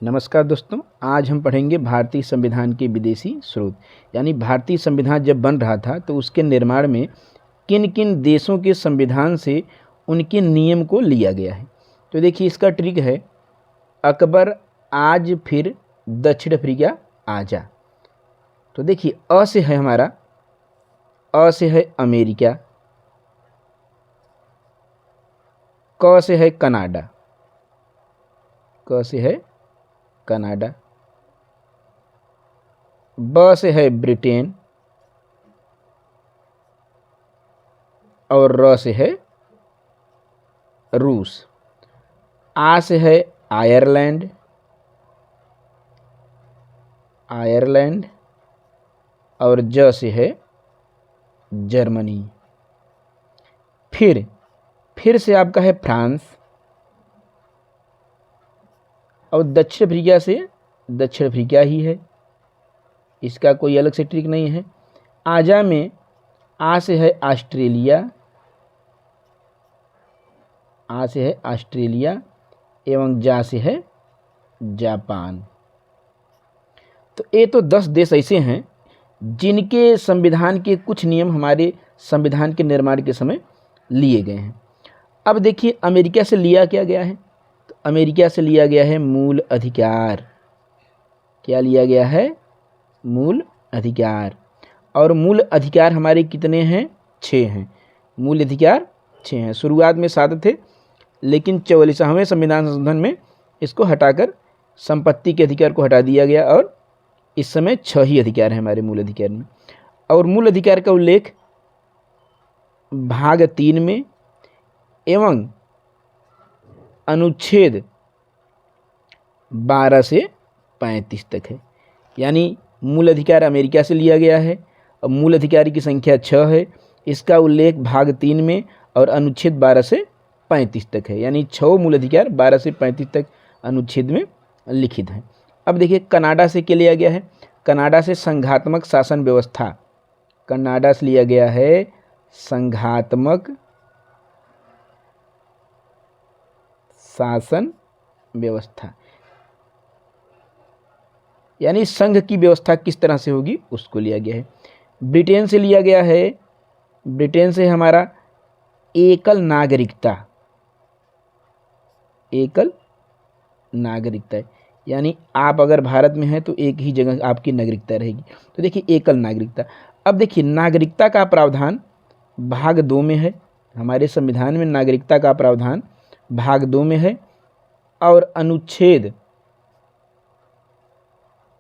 नमस्कार दोस्तों, आज हम पढ़ेंगे भारतीय संविधान के विदेशी स्रोत। यानी भारतीय संविधान जब बन रहा था तो उसके निर्माण में किन किन देशों के संविधान से उनके नियम को लिया गया है। तो देखिए, इसका ट्रिक है अकबर आज फिर दक्षिण अफ्रीका आजा। तो देखिए, अ से है हमारा, अ से है अमेरिका, क से है कनाडा, क से है कनाडा, ब से है ब्रिटेन और र से है रूस, आ से है आयरलैंड, आयरलैंड और ज से है जर्मनी। फिर से आपका है फ्रांस और दक्षिण अफ्रीका से दक्षिण अफ्रीका ही है, इसका कोई अलग से ट्रिक नहीं है। आजा में आ से है ऑस्ट्रेलिया, आ से है ऑस्ट्रेलिया एवं जा से है जापान। तो ये तो 10 देश ऐसे हैं जिनके संविधान के कुछ नियम हमारे संविधान के निर्माण के समय लिए गए हैं। अब देखिए, अमेरिका से लिया क्या गया है। तो अमेरिका से लिया गया है मूल अधिकार। क्या लिया गया है? मूल अधिकार। और मूल अधिकार हमारे कितने हैं? 6 हैं। मूल अधिकार 6 हैं। शुरुआत में 7 थे, लेकिन 44वें संविधान संशोधन में इसको हटाकर संपत्ति के अधिकार को हटा दिया गया और इस समय 6 ही अधिकार हैं हमारे मूल अधिकार में। और मूल अधिकार का उल्लेख भाग 3 में एवं अनुच्छेद 12 से 35 तक है। यानी मूल अधिकार अमेरिका से लिया गया है और मूल अधिकारी की संख्या 6 है। इसका उल्लेख भाग 3 में और अनुच्छेद 12 से 35 तक है। यानी 6 मूल अधिकार 12 से 35 तक अनुच्छेद में लिखित हैं। अब देखिए, कनाडा से क्या लिया गया है। कनाडा से संघात्मक शासन व्यवस्था। कनाडा से लिया गया है संघात्मक शासन व्यवस्था, यानी संघ की व्यवस्था किस तरह से होगी उसको लिया गया है। ब्रिटेन से लिया गया है, ब्रिटेन से हमारा एकल नागरिकता, एकल नागरिकता है। यानी आप अगर भारत में हैं तो एक ही जगह आपकी नागरिकता रहेगी। तो देखिए, एकल नागरिकता। अब देखिए, नागरिकता का प्रावधान भाग 2 में है। हमारे संविधान में नागरिकता का प्रावधान भाग 2 में है और अनुच्छेद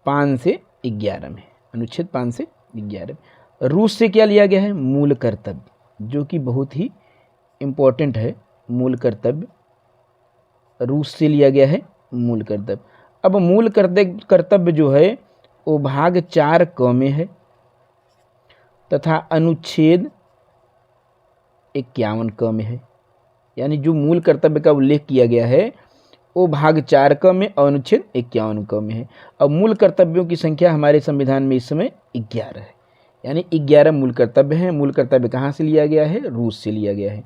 5 से 11 में। अनुच्छेद 5 से 11 में। रूस से क्या लिया गया है? मूल कर्तव्य, जो कि बहुत ही इम्पोर्टेंट है। मूल कर्तव्य रूस से लिया गया है, मूल कर्तव्य। अब मूल कर्तव्य जो है वो भाग 4 क में है तथा अनुच्छेद 51 क में है। यानी जो मूल कर्तव्य का उल्लेख किया गया है वो भाग 4 क में और अनुच्छेद 51 क में है। अब मूल कर्तव्यों की संख्या हमारे संविधान में इस समय 11 है। यानी 11 मूल कर्तव्य हैं। मूल कर्तव्य कहाँ से लिया गया है? रूस से लिया गया है।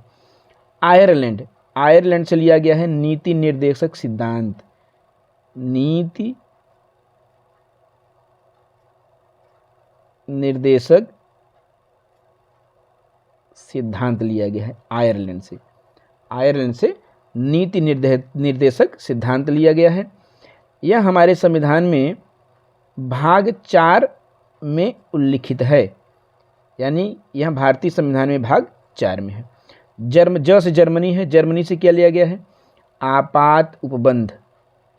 आयरलैंड, आयरलैंड से लिया गया है नीति निर्देशक सिद्धांत। नीति निर्देशक सिद्धांत लिया गया है आयरलैंड से। आयरलैंड से नीति निर्देशक सिद्धांत लिया गया है। यह हमारे संविधान में भाग 4 में उल्लिखित है। यानी यह भारतीय संविधान में भाग 4 में है। ज से जर्मनी है। जर्मनी से क्या लिया गया है? आपात उपबंध।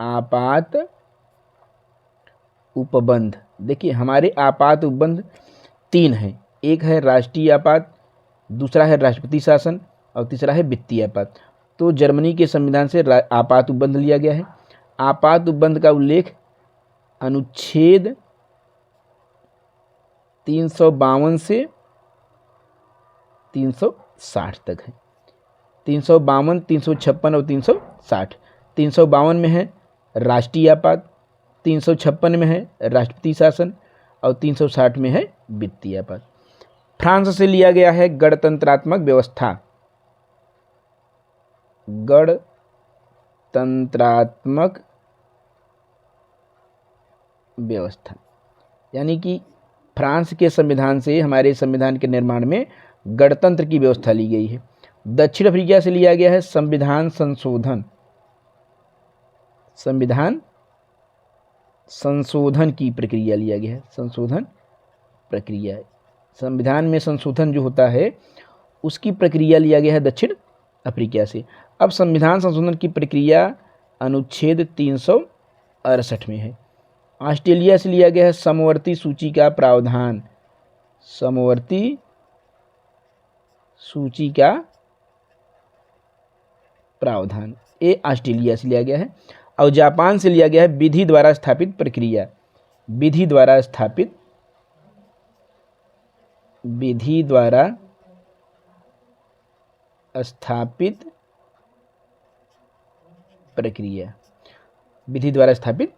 आपात उपबंध। देखिए, हमारे आपात उपबंध 3 हैं। एक है राष्ट्रीय आपात, दूसरा है राष्ट्रपति शासन और तीसरा है वित्तीय आपात। तो जर्मनी के संविधान से आपात उपबंध लिया गया है। आपात उपबंध का उल्लेख अनुच्छेद 352 से 360 तक है। 352, 356 और 360। 352 में है राष्ट्रीय आपात, 356 में है राष्ट्रपति शासन और 360 में है वित्तीय आपात। फ्रांस से लिया गया है गणतंत्रात्मक व्यवस्था। गणतंत्रात्मक व्यवस्था, यानी कि फ्रांस के संविधान से हमारे संविधान के निर्माण में गणतंत्र की व्यवस्था ली गई है। दक्षिण अफ्रीका से लिया गया है संविधान संशोधन, संविधान संशोधन की प्रक्रिया लिया गया है, संशोधन प्रक्रिया। संविधान में संशोधन जो होता है उसकी प्रक्रिया लिया गया है दक्षिण अफ्रीका से। अब संविधान संशोधन की प्रक्रिया अनुच्छेद 368 में है। ऑस्ट्रेलिया से लिया गया है समवर्ती सूची का प्रावधान, समवर्ती सूची का प्रावधान, ये ऑस्ट्रेलिया से लिया गया है। और जापान से लिया गया है विधि द्वारा स्थापित प्रक्रिया, विधि द्वारा स्थापित, विधि द्वारा स्थापित प्रक्रिया, विधि द्वारा स्थापित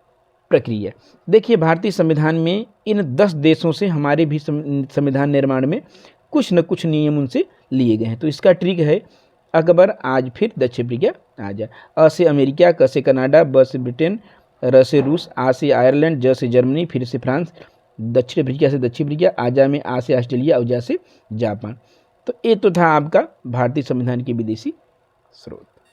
प्रक्रिया। देखिए भारतीय संविधान में इन 10 देशों से हमारे भी संविधान निर्माण में कुछ न कुछ नियम उनसे लिए गए हैं। तो इसका ट्रिक है अकबर आज फिर दक्षिण अफ्रीका आ जा। अ से अमेरिका, क से कनाडा, ब से ब्रिटेन, र से रूस, आ से आयरलैंड, ज से जर्मनी, फिर से फ्रांस, दक्षिण अफ्रीका से दक्षिण अफ्रीका, आजा में आ से ऑस्ट्रेलिया और जा से जापान। तो ये तो था आपका भारतीय संविधान के विदेशी स्रोत।